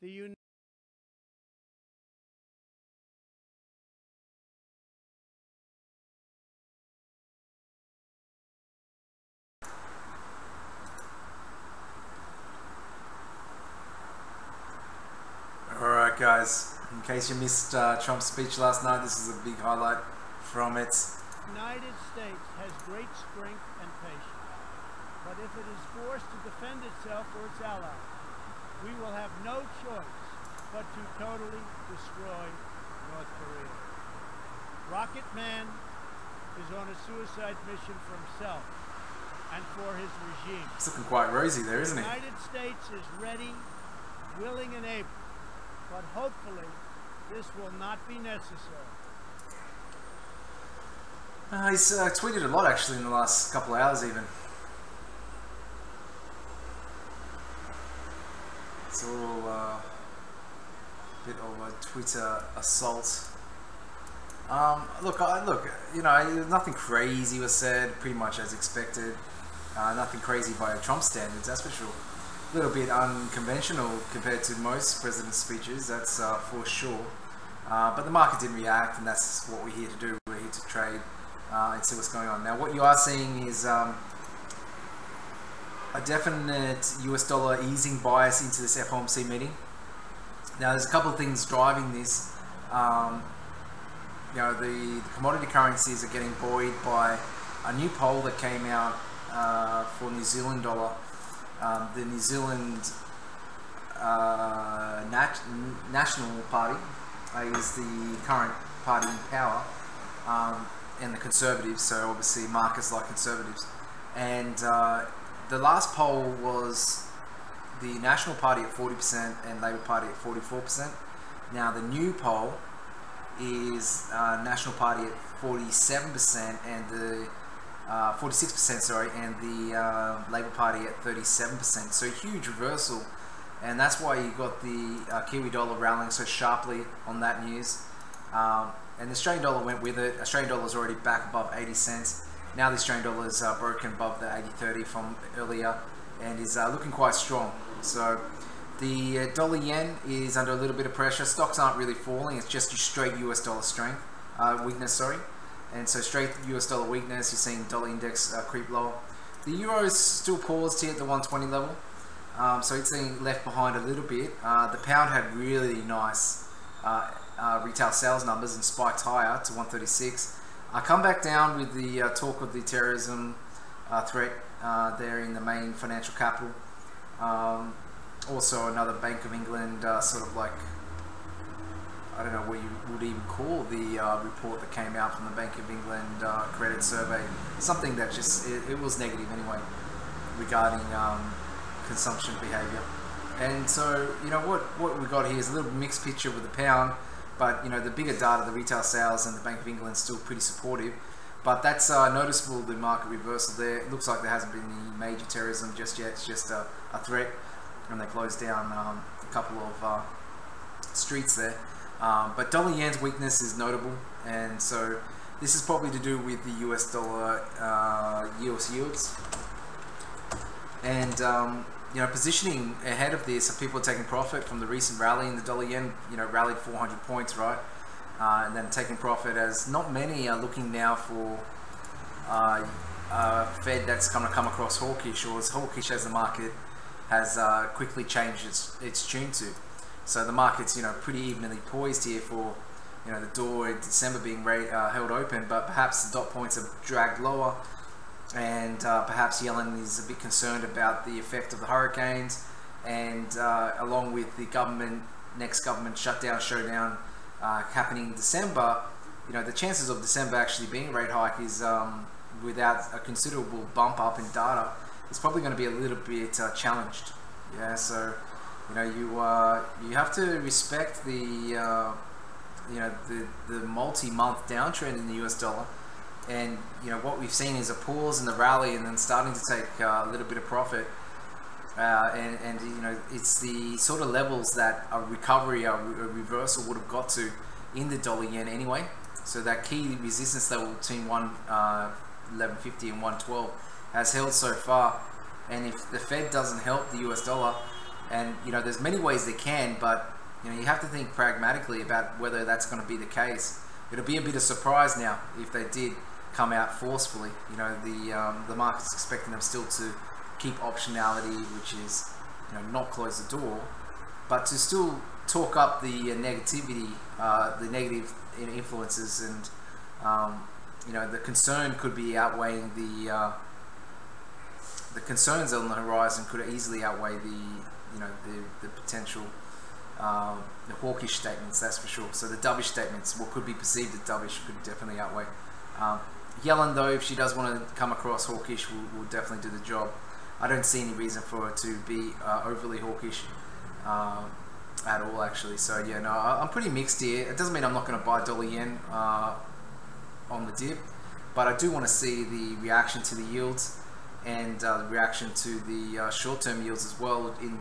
the Alright guys, in case you missed Trump's speech last night, this is a big highlight from it. United States has great strength and patience, but if it is forced to defend itself or its allies, we will have no choice but to totally destroy North Korea. Rocket Man is on a suicide mission for himself and for his regime. It's looking quite rosy there, isn't it? The United States is ready, willing, and able, but hopefully this will not be necessary. He's tweeted a lot actually in the last couple of hours even. It's all a bit of a Twitter assault. Look, you know, nothing crazy was said, pretty much as expected. Nothing crazy by Trump standards, that's for sure. A little bit unconventional compared to most president's speeches, that's for sure. But the market didn't react, and that's what we're here to do. We're here to trade and see what's going on. Now, what you are seeing is a definite US dollar easing bias into this FOMC meeting. Now, there's a couple of things driving this. You know, the commodity currencies are getting buoyed by a new poll that came out for New Zealand dollar. The New Zealand National Party is the current party in power, and the Conservatives, so obviously markets like Conservatives. And the last poll was the National Party at 40% and Labour Party at 44%. Now the new poll is National Party at 47% and the 46%, sorry, and the Labour Party at 37%. So a huge reversal, and that's why you got the Kiwi dollar rallying so sharply on that news. And the Australian dollar went with it. Australian dollar is already back above 80 cents. Now the Australian dollar is broken above the 80.30 from earlier and is looking quite strong. So the dollar yen is under a little bit of pressure. Stocks aren't really falling. It's just straight US dollar strength, weakness, sorry. And so straight US dollar weakness, you're seeing dollar index creep lower. The euro is still paused here at the 120 level. So it's being left behind a little bit. The pound had really nice retail sales numbers and spiked higher to 136. Come back down with the talk of the terrorism threat there in the main financial capital. Also another Bank of England sort of like, I don't know what you would even call the report that came out from the Bank of England credit survey. Something that just, it was negative anyway regarding consumption behavior. And so, you know, what we got here is a little mixed picture with the pound, but you know, the bigger data, the retail sales and the Bank of England is still pretty supportive. But that's noticeable, the market reversal there. It looks like there hasn't been any major terrorism just yet. It's just a threat, and they closed down a couple of streets there. But dollar yen's weakness is notable, and so this is probably to do with the US dollar yields. And you know, positioning ahead of this, people are taking profit from the recent rally in the dollar yen. You know, rallied 400 points, right? And then taking profit, as not many are looking now for Fed that's going to come across hawkish, or as hawkish as the market has quickly changed its tune to. So the market's, you know, pretty evenly poised here for, you know, the door in December being held open, but perhaps the dot points have dragged lower, and perhaps Yellen is a bit concerned about the effect of the hurricanes, and along with the next government showdown happening in December, you know, the chances of December actually being a rate hike is, without a considerable bump up in data, is probably going to be a little bit challenged. Yeah, so you know, you have to respect the you know, the multi-month downtrend in the US dollar, and you know, what we've seen is a pause in the rally and then starting to take a little bit of profit. And you know, it's the sort of levels that a recovery, a reversal would have got to in the dollar yen anyway. So that key resistance level between 1150 and 112 has held so far. And if the Fed doesn't help the US dollar, And you know, there's many ways they can, but you know, you have to think pragmatically about whether that's going to be the case. It'll be a bit of surprise now if they did come out forcefully. You know, the market's expecting them still to keep optionality, which is, you know, not close the door, but to still talk up the negativity, the negative influences, and you know, the concern could be outweighing the concerns on the horizon could easily outweigh the potential the hawkish statements, that's for sure. So the dovish statements, what could be perceived as dovish, could definitely outweigh. Yellen, though, if she does want to come across hawkish, will definitely do the job. I don't see any reason for her to be overly hawkish at all, actually. So yeah, no, I'm pretty mixed here. It doesn't mean I'm not going to buy dollar yen on the dip, but I do want to see the reaction to the yields and the reaction to the short-term yields as well. In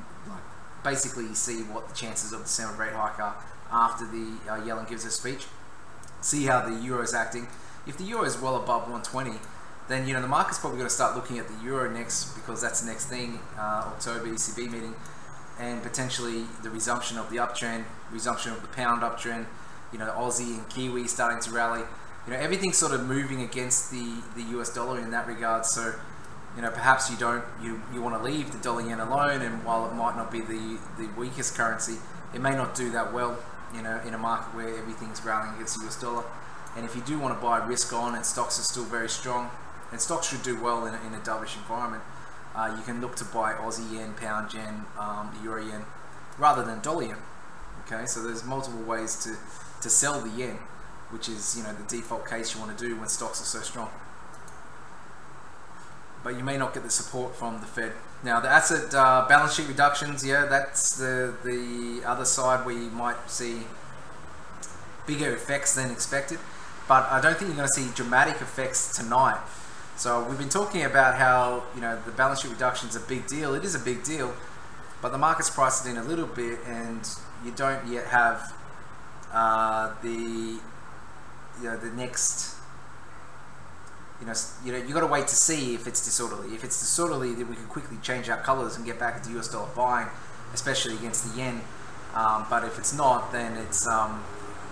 basically see what the chances of the December rate hike are after the Yellen gives her speech. See how the euro is acting. If the euro is well above 120, then you know the market's probably going to start looking at the euro next, because that's the next thing, October ECB meeting, and potentially the resumption of the uptrend, resumption of the pound uptrend. You know, Aussie and Kiwi starting to rally. You know, everything's sort of moving against the US dollar in that regard. So, you know, perhaps you want to leave the dollar yen alone, and while it might not be the weakest currency, it may not do that well, you know, in a market where everything's rallying against the US dollar. And if you do want to buy risk on, and stocks are still very strong, and stocks should do well in a dovish environment, you can look to buy Aussie yen, pound yen, euro yen, rather than dollar yen. Okay, so there's multiple ways to sell the yen, which is, you know, the default case you want to do when stocks are so strong. But you may not get the support from the Fed. Now, the asset balance sheet reductions, yeah, that's the other side where you might see bigger effects than expected. But I don't think you're going to see dramatic effects tonight. So we've been talking about how, you know, the balance sheet reduction is a big deal. It is a big deal, but the market's priced it in a little bit, and you don't yet have the next. You got to wait to see if it's disorderly. If it's disorderly, then we can quickly change our colors and get back into US dollar buying, especially against the yen. But if it's not, then it's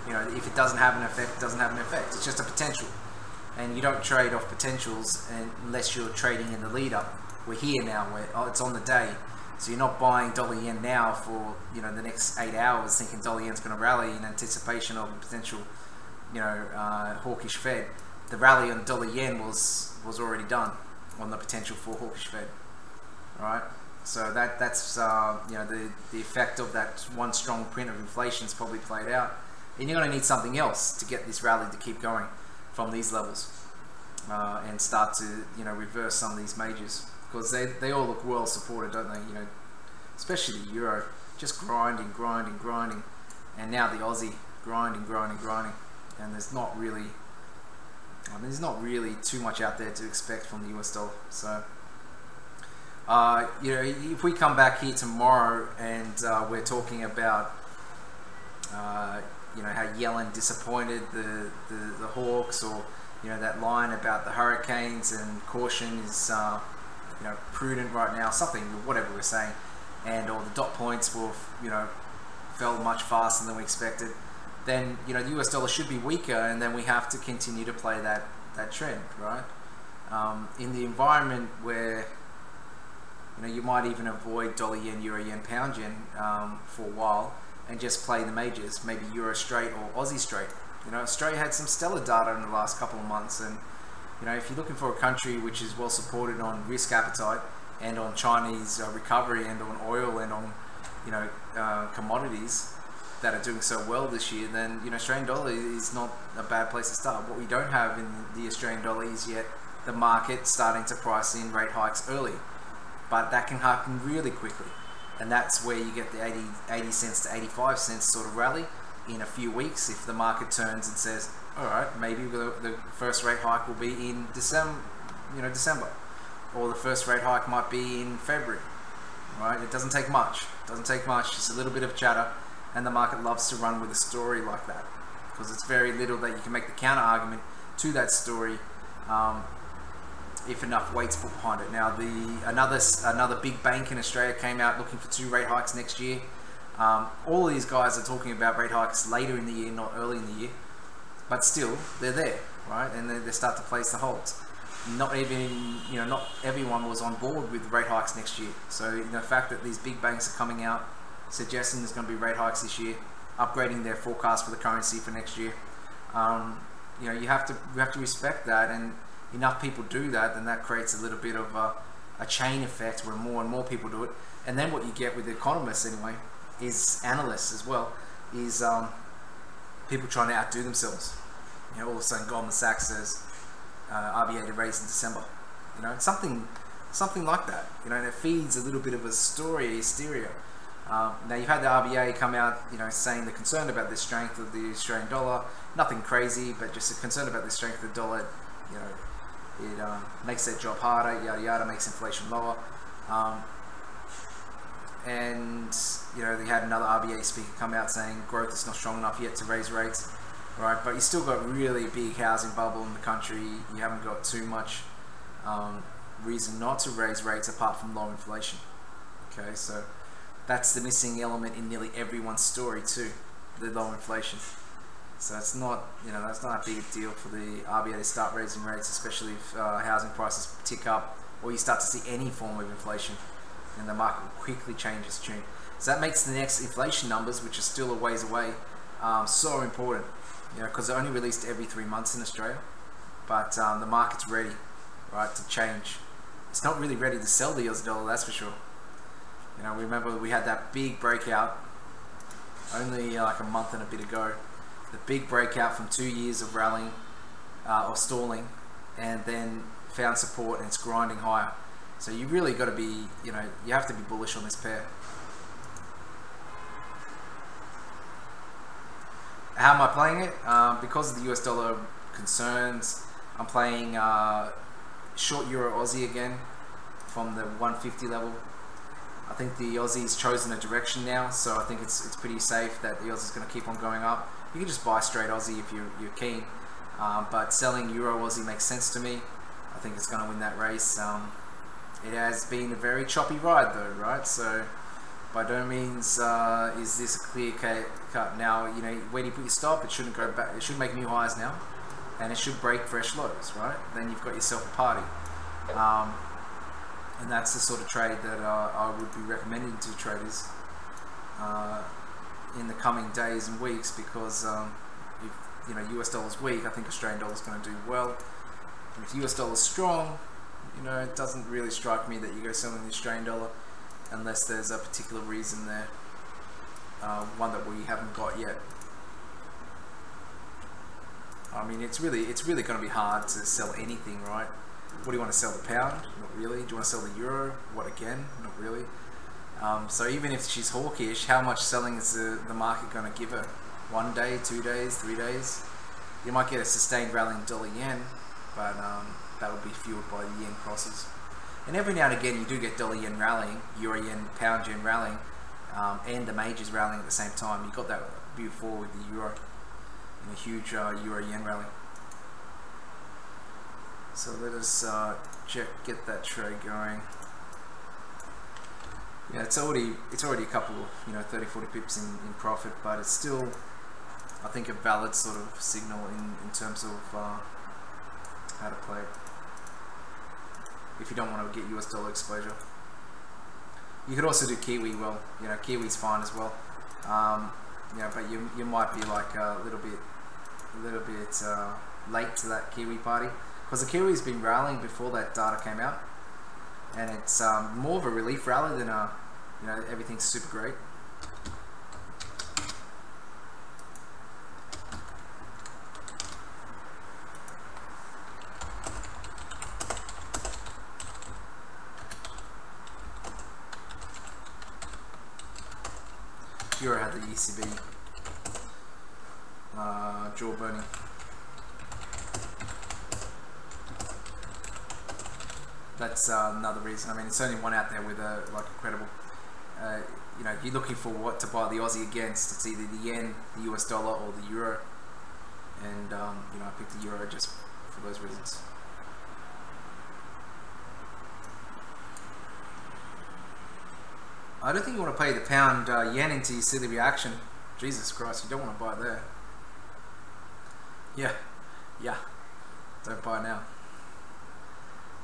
you know, if it doesn't have an effect, it doesn't have an effect. It's just a potential, and you don't trade off potentials unless you're trading in the lead up. We're here now, where it's on the day, so you're not buying dollar yen now for, you know, the next 8 hours, thinking dollar yen's going to rally in anticipation of a potential, you know, hawkish Fed. The rally on dollar yen was already done on the potential for hawkish Fed. All right, so that's you know, the effect of that one strong print of inflation is probably played out, and you're going to need something else to get this rally to keep going from these levels and start to, you know, reverse some of these majors, because they all look well supported, don't they? You know, especially the euro, just grinding, and now the Aussie grinding, and there's not really too much out there to expect from the US dollar. So, you know, if we come back here tomorrow and we're talking about, you know, how Yellen disappointed the hawks, or, you know, that line about the hurricanes and caution is, you know, prudent right now, something, whatever we're saying, and all the dot points will, you know, fell much faster than we expected, then, you know, the US dollar should be weaker, and then we have to continue to play that trend, right? In the environment where, you know, you might even avoid dollar yen, euro yen, pound yen for a while, and just play the majors, maybe euro straight or Aussie straight. You know, Australia had some stellar data in the last couple of months, and, you know, if you're looking for a country which is well supported on risk appetite and on Chinese recovery and on oil and on, you know, commodities that are doing so well this year, then, you know, Australian dollar is not a bad place to start. What we don't have in the Australian dollar is yet the market starting to price in rate hikes early, but that can happen really quickly, and that's where you get the 80 cents to 85 cents sort of rally in a few weeks if the market turns and says, all right, maybe the first rate hike will be in December, or the first rate hike might be in February, right? It doesn't take much. Just a little bit of chatter, and the market loves to run with a story like that, because it's very little that you can make the counter argument to that story if enough weight's put behind it. Now, another big bank in Australia came out looking for 2 rate hikes next year. All of these guys are talking about rate hikes later in the year, not early in the year, but still they're there, right? And they start to place the holds. Not everyone was on board with rate hikes next year. So the fact that these big banks are coming out suggesting there's going to be rate hikes this year, upgrading their forecast for the currency for next year, you have to respect that, and enough people do that, then that creates a little bit of a chain effect where more and more people do it. And then what you get with the economists anyway, is analysts as well, is people trying to outdo themselves. All of a sudden Goldman Sachs says RBA to raise in December, something like that, and it feeds a little bit of a story, hysteria. Now you've had the RBA come out, saying they're concerned about the strength of the Australian dollar. Nothing crazy, but just a concern about the strength of the dollar. It makes their job harder, yada yada, makes inflation lower. And they had another RBA speaker come out saying growth is not strong enough yet to raise rates, right? But you still got really big housing bubble in the country. You haven't got too much reason not to raise rates apart from low inflation. Okay, so that's the missing element in nearly everyone's story too, the low inflation. So it's not, that's not a big deal for the RBA to start raising rates, especially if housing prices tick up or you start to see any form of inflation, and the market will quickly change its tune. So that makes the next inflation numbers, which are still a ways away, so important, because they're only released every 3 months in Australia, but the market's ready, right, to change. It's not really ready to sell the Aussie dollar, that's for sure. Remember we had that big breakout only like a month and a bit ago, the big breakout from 2 years of rallying or stalling, and then found support and it's grinding higher. So you really got to be, you have to be bullish on this pair. How am I playing it? Because of the US dollar concerns, I'm playing short Euro Aussie again from the 150 level. I think the Aussie's chosen a direction now, so I think it's pretty safe that the Aussie's going to keep on going up. You can just buy straight Aussie if you're keen, but selling Euro Aussie makes sense to me. I think it's going to win that race. It has been a very choppy ride though, right? So by no means is this a clear cut. Now, where do you put your stop? It shouldn't go back. It should make new highs now, and it should break fresh lows, right? Then you've got yourself a party. And that's the sort of trade that I would be recommending to traders in the coming days and weeks, because if US dollar's weak, I think Australian dollar's going to do well. And if US dollar's strong, it doesn't really strike me that you go selling the Australian dollar unless there's a particular reason there, one that we haven't got yet. I mean, it's really going to be hard to sell anything, right? What do you want to sell, the pound? Not really. Do you want to sell the euro? What again? Not really. So even if she's hawkish, how much selling is the market going to give her? 1 day, 2 days, 3 days? You might get a sustained rally in dollar yen, but that will be fueled by the yen crosses. And every now and again you do get dollar yen rallying, euro yen, pound yen rallying, and the majors rallying at the same time. You got that before with the euro, in a huge euro yen rally. So let us get that trade going. Yeah, it's already a couple of 30-40 pips in profit, but it's still, I think, a valid sort of signal in terms of how to play it. If you don't want to get US dollar exposure, you could also do Kiwi. Well, Kiwi's fine as well. But you might be like a little bit late to that Kiwi party, because the Kiwi's been rallying before that data came out, and it's more of a relief rally than everything's super great. Euro had the ECB jaw burning. That's another reason. I mean, it's only one out there with a credible. You're looking for what to buy the Aussie against. It's either the yen, the US dollar, or the euro. And I picked the euro just for those reasons. I don't think you want to play the pound yen into your silly reaction. Jesus Christ, you don't want to buy there. Yeah, don't buy now.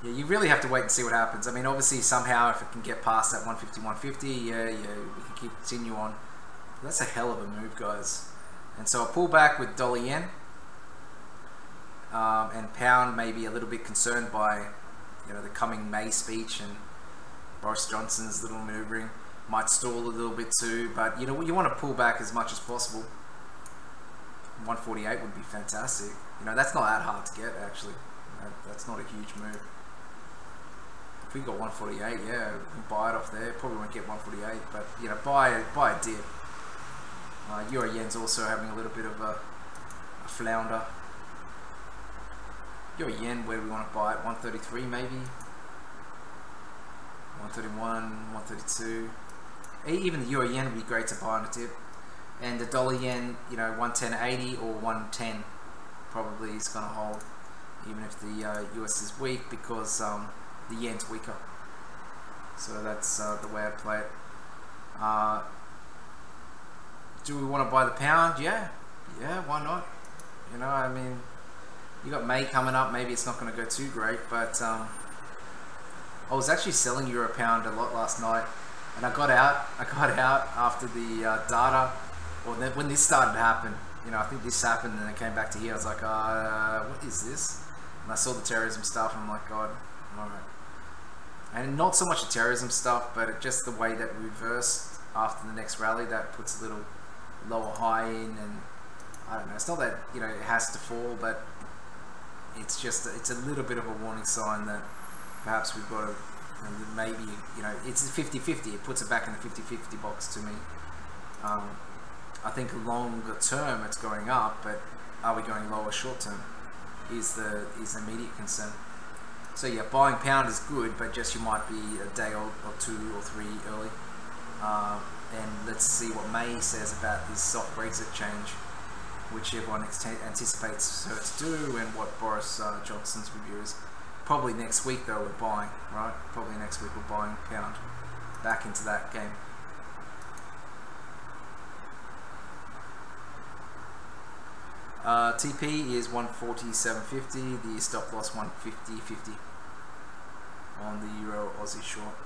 Yeah, you really have to wait and see what happens. I mean, obviously, somehow, if it can get past that 150, 150, yeah, we can continue on. But that's a hell of a move, guys. And so a pullback with dollar yen, and pound may be a little bit concerned by, the coming May speech and Boris Johnson's little maneuvering. Might stall a little bit too, but you want to pull back as much as possible. 148 would be fantastic. That's not that hard to get, actually. That's not a huge move. If we got 148, yeah, we can buy it off there. Probably won't get 148, but buy a dip. Euro yen's also having a little bit of a flounder. Euro yen, where do we want to buy it? 133 maybe. 131, 132. Even the euro yen would be great to buy on a dip. And the dollar yen, 110.80 or 110 probably is going to hold, even if the US is weak, because the yen's weaker. So that's the way I play it. Do we want to buy the pound? Yeah, why not? I mean, you got May coming up. Maybe it's not going to go too great, but I was actually selling euro pound a lot last night, and I got out after the data, or when this started to happen. I think this happened, and it came back to here. I was like, what is this? And I saw the terrorism stuff, and I'm like, God, all right. And not so much the terrorism stuff, but just the way that we reversed after the next rally, that puts a little lower high in, and I don't know. It's not that it has to fall, but it's a little bit of a warning sign that perhaps we've got to, maybe it's 50-50. It puts it back in the 50-50 box to me. I think longer term it's going up, but are we going lower short term? Is the immediate concern. So yeah, buying pound is good, but just you might be a day or two or three early. And let's see what May says about this soft Brexit change, which everyone anticipates her to do, and what Boris Johnson's review is. Probably next week though we're buying, right? Probably next week we're buying pound back into that game. TP is 147.50, the stop loss 150.50 on the Euro Aussie short.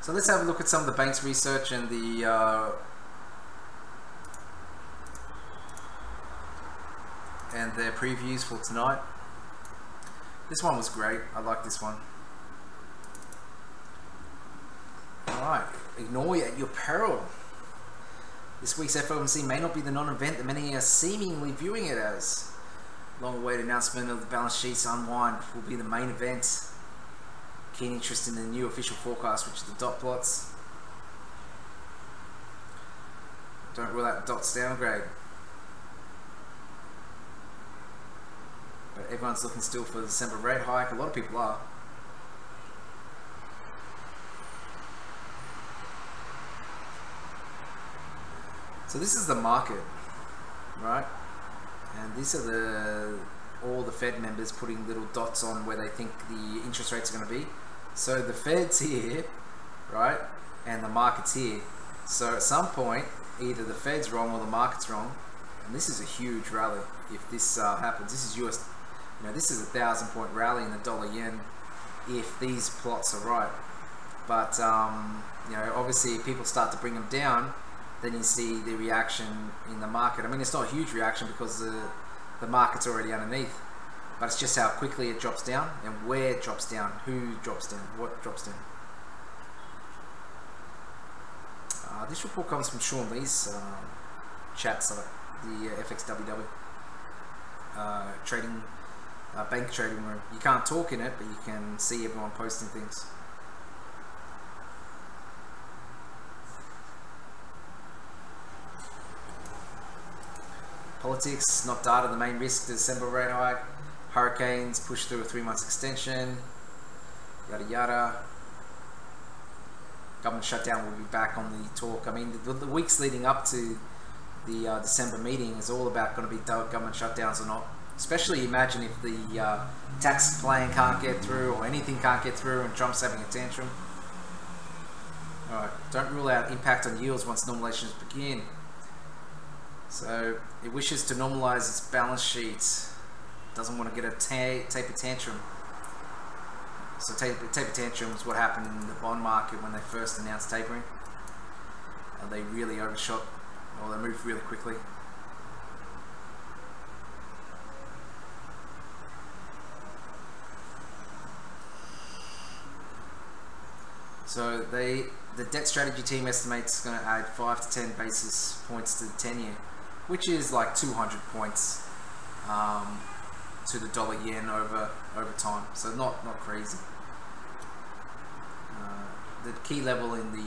So let's have a look at some of the bank's research and their previews for tonight. This one was great. I like this one. Alright, ignore you at your peril. This week's FOMC may not be the non-event that many are seemingly viewing it as. Long-awaited announcement of the balance sheets unwind will be the main event. Keen interest in the new official forecast, which is the dot plots. Don't rule out dots downgrade. But everyone's looking still for the December rate hike. A lot of people are. So this is the market, right? And these are all the Fed members putting little dots on where they think the interest rates are going to be. So the Fed's here, right? And the market's here. So at some point, either the Fed's wrong or the market's wrong. And this is a huge rally if this happens. This is US, this is a 1,000-point rally in the dollar yen if these plots are right. But obviously if people start to bring them down, then you see the reaction in the market. I mean, it's not a huge reaction because the market's already underneath, but it's just how quickly it drops down and where it drops down, who drops down, what drops down. This report comes from Sean Lee's chat site, the FXWW trading bank trading room. You can't talk in it, but you can see everyone posting things. Politics, not data, the main risk to December rate hike. Hurricanes push through a 3-month extension. Yada yada. Government shutdown will be back on the talk. I mean, the weeks leading up to the December meeting is all about going to be government shutdowns or not. Especially imagine if the tax plan can't get through or anything can't get through and Trump's having a tantrum. Alright, don't rule out impact on yields once normalizations begin. So it wishes to normalize its balance sheet. Doesn't want to get a taper tantrum. So taper tantrum is what happened in the bond market when they first announced tapering. They really overshot, or they moved really quickly. So the debt strategy team estimates it's going to add 5 to 10 basis points to the 10-year, which is like 200 points to the dollar yen over time. So not crazy. The key level in the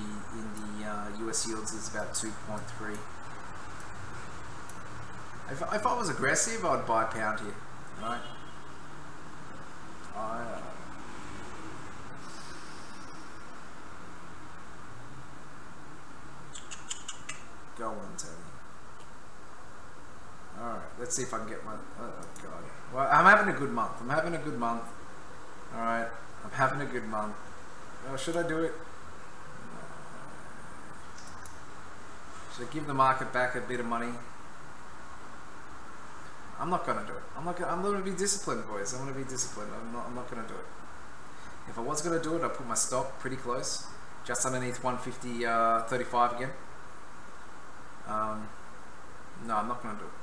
US yields is about 2.3. If I was aggressive, I'd buy pound here, right? Go on, Tony. Alright, let's see if I can get my... Oh, God. Well, I'm having a good month. Alright, I'm having a good month. Oh, should I do it? Should I give the market back a bit of money? I'm not going to do it. I'm going to be disciplined, boys. I'm going to be disciplined. I'm not going to do it. If I was going to do it, I'd put my stop pretty close. Just underneath 150.35 again. No, I'm not going to do it.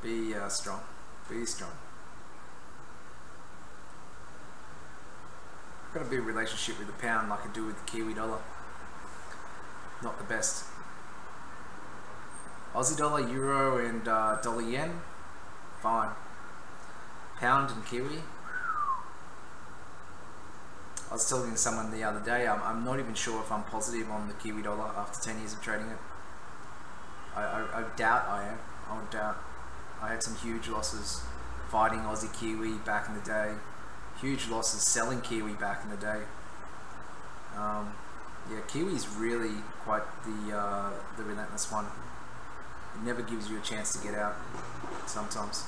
Be strong. Be strong. I've got a big relationship with the pound like I do with the Kiwi dollar. Not the best. Aussie dollar, euro, and dollar yen, fine. Pound and Kiwi. I was telling someone the other day, I'm not even sure if I'm positive on the Kiwi dollar after 10 years of trading it. I doubt I am. I would doubt. I had some huge losses fighting Aussie Kiwi back in the day. Huge losses selling Kiwi back in the day. Yeah, Kiwi's really quite the relentless one. It never gives you a chance to get out sometimes.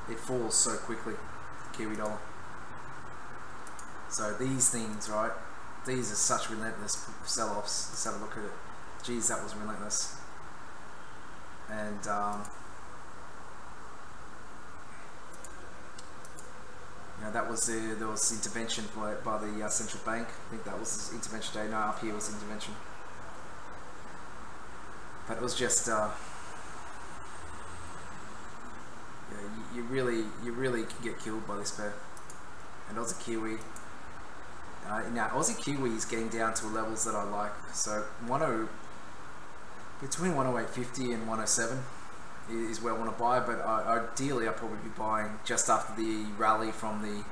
It falls so quickly, the Kiwi dollar. So these things, right, these are such relentless sell-offs. Let's have a look at it. Geez, that was relentless. And you know, that was there was intervention by the central bank. I think that was intervention day. No, up here was intervention. But it was just yeah, you really can get killed by this pair. And Aussie Kiwi. Now Aussie Kiwi is getting down to levels that I like. So between 108.50 and 107 is where I want to buy. But ideally, I'll probably be buying just after the rally from the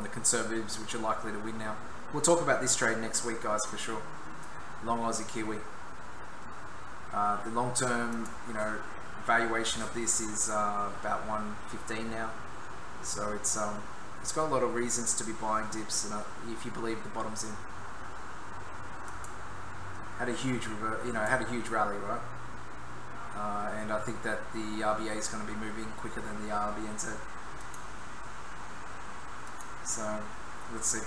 conservatives, which are likely to win now. We'll talk about this trade next week, guys, for sure. Long Aussie Kiwi. The long-term, you know, valuation of this is about 115 now. So it's got a lot of reasons to be buying dips, and if you believe the bottom's in. Had a huge rally, right? And I think that the RBA is going to be moving quicker than the RBNZ. So let's see.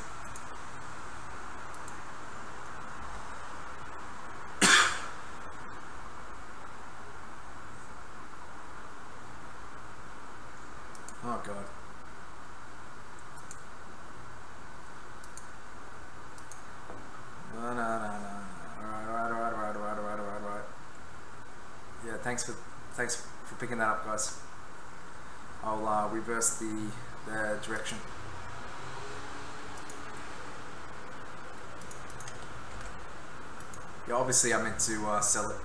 Oh God. No. Alright. Yeah, thanks for picking that up, guys. I'll reverse the direction. Yeah, obviously I meant to sell it.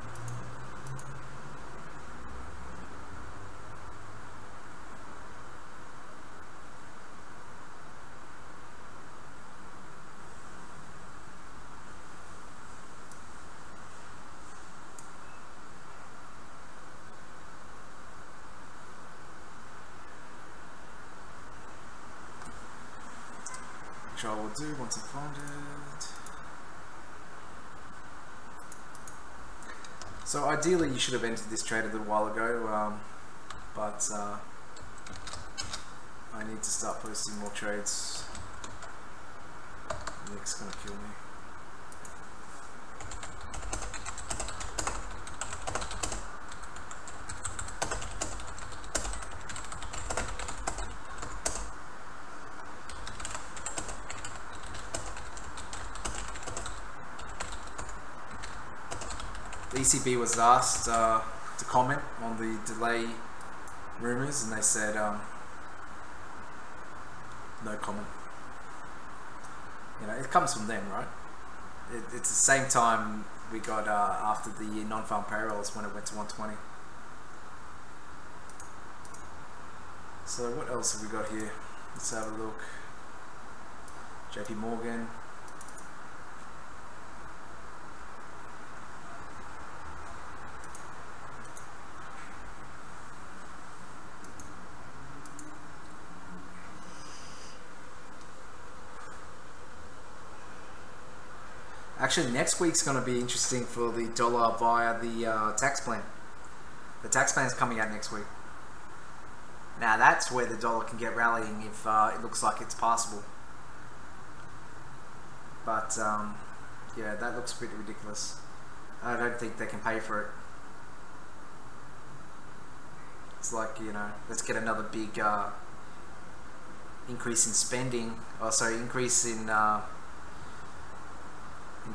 Which I will do once I find it. So ideally you should have entered this trade a little while ago, but I need to start posting more trades. Nick's gonna kill me. The ECB was asked to comment on the delay rumors, and they said no comment. You know, it comes from them, right? It's the same time we got after the non-farm payrolls when it went to 120. So what else have we got here? Let's have a look. JP Morgan. Actually, next week's going to be interesting for the dollar via the tax plan. The tax plan is coming out next week. Now that's where the dollar can get rallying if it looks like it's passable. But yeah, that looks pretty ridiculous. I don't think they can pay for it. It's like, you know, let's get another big increase in spending, or sorry, increase in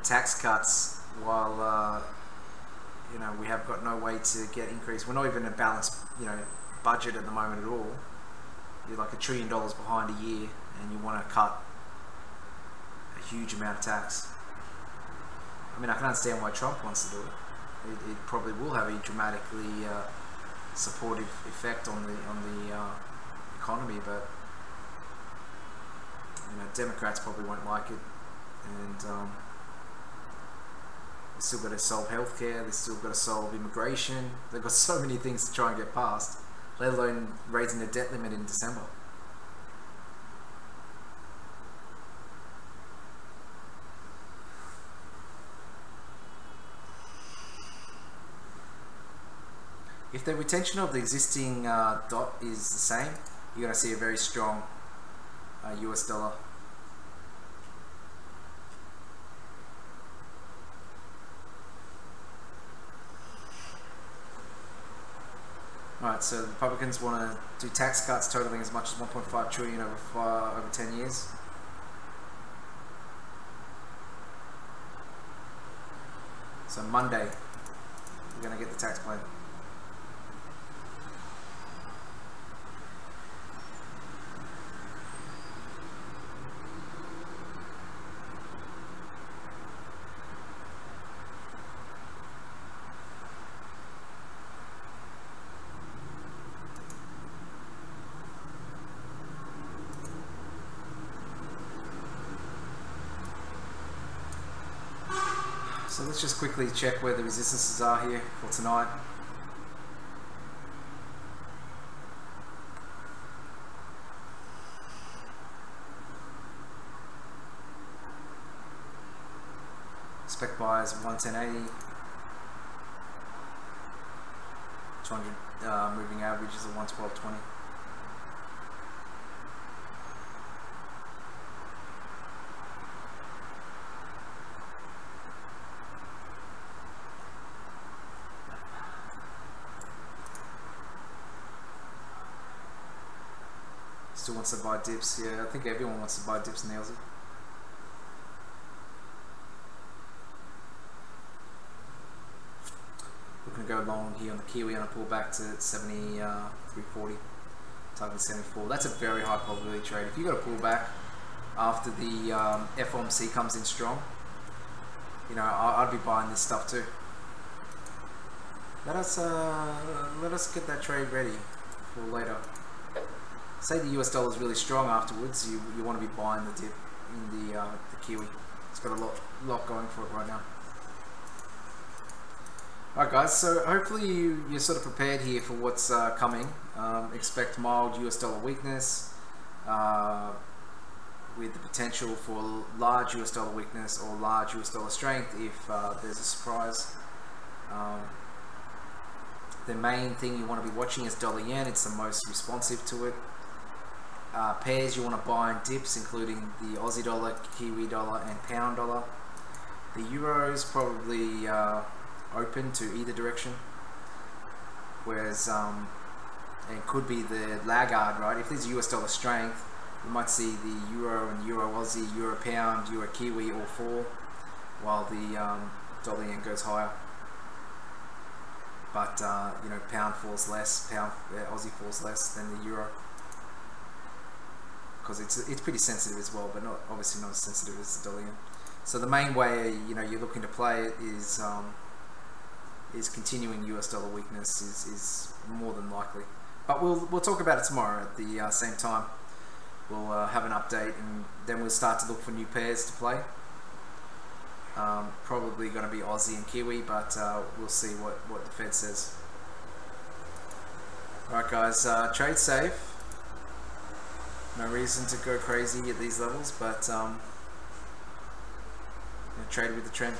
tax cuts, while you know, we have got no way to get increase. We're not even a balanced, you know, budget at the moment at all. You're like $1 trillion behind a year, and you want to cut a huge amount of tax. I mean, I can understand why Trump wants to do it. It probably will have a dramatically supportive effect on the economy, but you know, Democrats probably won't like it, and they've still got to solve healthcare, they've still got to solve immigration, they've got so many things to try and get past, let alone raising the debt limit in December. If the retention of the existing dot is the same, you're going to see a very strong US dollar. Alright, so the Republicans want to do tax cuts totaling as much as 1.5 trillion over 10 years. So Monday, we're going to get the tax plan. So let's just quickly check where the resistances are here for tonight. Spec buyers 110.80, 200 moving average is a 112.20. Still wants to buy dips. Yeah, I think everyone wants to buy dips in the Aussie. We're going to go long here on the Kiwi and a pull back to 73.40, targeting 74. That's a very high probability trade. If you got a pullback after the FOMC comes in strong, you know, I'd be buying this stuff too. Let us get that trade ready for later. Say the US dollar is really strong afterwards, you want to be buying the dip in the Kiwi. It's got a lot going for it right now. Alright guys, so hopefully you're sort of prepared here for what's coming. Expect mild US dollar weakness with the potential for large US dollar weakness or large US dollar strength if there's a surprise. The main thing you want to be watching is dollar yen. It's the most responsive to it. pairs you want to buy and dips, including the Aussie dollar, Kiwi dollar, and pound dollar. The euro is probably open to either direction, whereas it could be the laggard, right? If there's US dollar strength, you might see the euro and euro Aussie, euro pound, euro Kiwi all fall, while the dollar yen goes higher. But you know, pound falls less, Aussie falls less than the euro, because it's pretty sensitive as well, but obviously not as sensitive as the dollar yen. So the main way, you know, you're looking to play it is continuing US dollar weakness is more than likely. But we'll talk about it tomorrow at the same time. We'll have an update, and then we'll start to look for new pairs to play. Probably going to be Aussie and Kiwi, but we'll see what the Fed says. Alright guys, trade safe. No reason to go crazy at these levels, but trade with the trend.